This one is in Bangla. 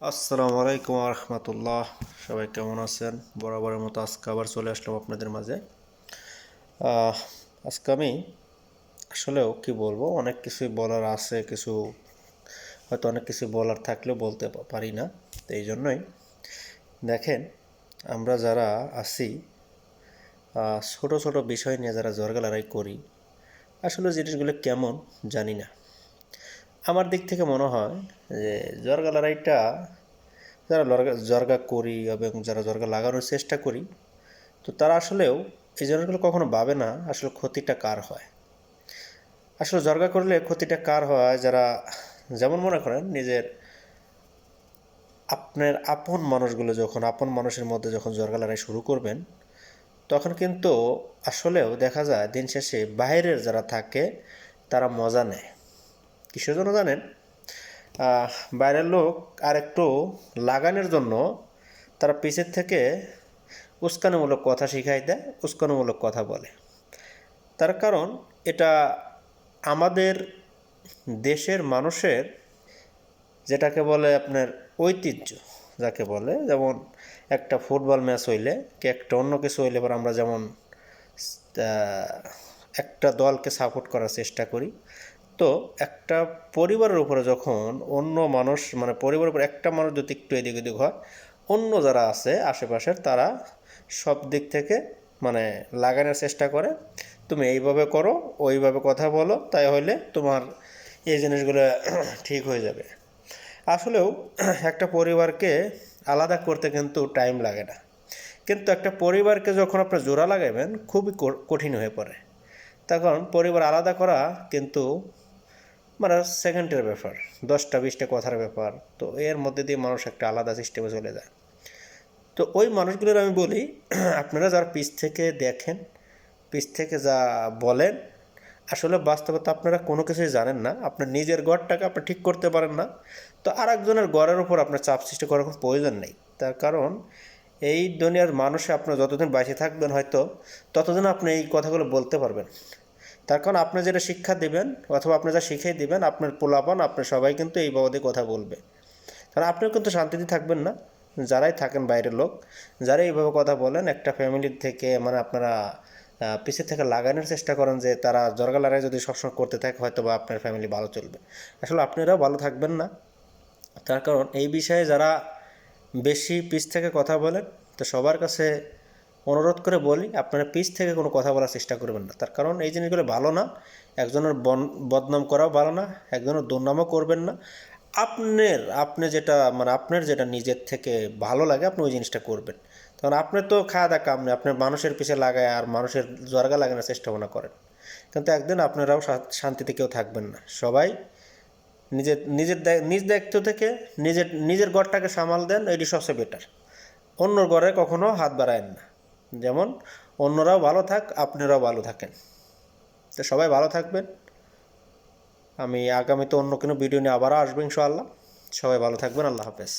আসসালামু আলাইকুম রহমতুল্লাহ। সবাই কেমন আছেন? বরাবরের মতো আজকে আবার চলে আসলাম আপনাদের মাঝে। আজকে আমি আসলেও কি বলবো, অনেক কিছুই বলার আছে, কিছু হয়তো অনেক কিছু বলার থাকলেও বলতে পারি না। তো এই জন্যই দেখেন, আমরা যারা আছি ছোট ছোট বিষয় নিয়ে যারা জরগা লড়াই করি, আসলে জিনিসগুলো কেমন জানি না। আমার দিক থেকে মনে হয় যে জরগা লড়াইটা যারা জরগা করি এবং যারা জরগা লাগানোর চেষ্টা করি, তো তারা আসলেও এই জিনিসগুলো কখনো ভাবে না আসলে ক্ষতিটা কার হয়। আসলে জরগা করলে ক্ষতিটা কার হয়, যারা যেমন মনে করেন নিজের আপনার আপন মানুষগুলো যখন আপন মানুষের মধ্যে যখন জরগা লড়াই শুরু করবেন, তখন কিন্তু আসলেও দেখা যায় দিন শেষে বাইরের যারা থাকে তারা মজা নেয়। কিসের জন্য জানেন? বাইরের লোক আর একটু লাগানোর জন্য তারা পিছের থেকে উস্কানিমূলক কথা শিখাই দেয়, উস্কানিমূলক কথা বলে। তার কারণ এটা আমাদের দেশের মানুষের যেটাকে বলে আপনার ঐতিহ্য, যাকে বলে যেমন একটা ফুটবল ম্যাচ হইলে কি একটা অন্য কিছু হইলে এবার আমরা যেমন একটা দলকে সাপোর্ট করার চেষ্টা করি। তো একটা পরিবারের উপরে যখন অন্য মানুষ মানে পরিবারের উপর একটা মানুষ যদি একটু এদিক ওদিক হয়, অন্য যারা আছে আশেপাশের তারা সব দিক থেকে মানে লাগানোর চেষ্টা করে, তুমি এইভাবে করো, ওইভাবে কথা বলো, তাই হইলে তোমার এই জিনিসগুলো ঠিক হয়ে যাবে। আসলেও একটা পরিবারকে আলাদা করতে কিন্তু টাইম লাগে না, কিন্তু একটা পরিবারকে যখন আপনার জোড়া লাগাবেন খুবই কঠিন হয়ে পড়ে। তখন পরিবার আলাদা করা কিন্তু মানে সেকেন্ডের ব্যাপার, 10টা 20টা কথার ব্যাপার। তো এর মধ্যে দিয়ে মানুষ একটা আলাদা সিস্টেমে চলে যায়। তো ওই মানুষগুলোর আমি বলি, আপনারা যারা পিছ থেকে দেখেন, পিছ থেকে যা বলেন, আসলে বাস্তবতা আপনারা কোনো কিছুই জানেন না। আপনার নিজের ঘরটাকে আপনি ঠিক করতে পারেন না, তো আর একজনের ঘরের উপর আপনার চাপ সৃষ্টি করার কোনো প্রয়োজন নেই। তার কারণ এই দুনিয়ার মানুষে আপনার যতদিন বেঁচে থাকবেন হয়তো ততদিন আপনি এই কথাগুলো বলতে পারবেন। তার কারণ আপনি যেটা শিক্ষা দিবেন অথবা আপনি যা শিখিয়ে দিবেন, আপনার পোলাপান আপনি সবাই কিন্তু এই বাবদে কথা বলবে। কারণ আপনিও কিন্তু শান্তিতে থাকবেন না। যারাই থাকেন বাইরের লোক, যারা এইভাবে কথা বলেন একটা ফ্যামিলির থেকে মানে আপনারা পিছিয়ে থেকে লাগানোর চেষ্টা করেন যে তারা জরগা লড়াই যদি সবসময় করতে থাকে হয়তো বা আপনার ফ্যামিলি ভালো চলবে। আসলে আপনারাও ভালো থাকবেন না। তার কারণ এই বিষয়ে যারা বেশি পিছ থেকে কথা বলেন, তো সবার কাছে অনুরোধ করে বলি আপনারা পিছ থেকে কোনো কথা বলার চেষ্টা করবেন না। তার কারণ এই জিনিসগুলো ভালো না। একজনের বদনাম করাও ভালো না, একজনের দুর্নামও করবেন না। আপনি যেটা মানে আপনার যেটা নিজের থেকে ভালো লাগে আপনি ওই জিনিসটা করবেন। তখন আপনার তো খাওয়া দাওয়া কাম নেই, আপনার মানুষের পিছে লাগায় আর মানুষের জরগা লাগানোর চেষ্টা ভাবনা করেন, কিন্তু একদিন আপনারাও শান্তিতে কেউ থাকবেন না। সবাই নিজের নিজের নিজ দায়িত্ব থেকে নিজের নিজের ঘরটাকে সামাল দেন, এটি সবচেয়ে বেটার। অন্যর ঘরে কখনো হাত বাড়ায়েন না। যেমন অন্যরাও ভালো থাক, আপনারাও ভালো থাকেন। তো সবাই ভালো থাকবেন। আমি আগামীতে অন্য কোনো ভিডিও নিয়ে আবারও আসবো ইনশাআল্লাহ। সবাই ভালো থাকবেন। আল্লাহ হাফেজ।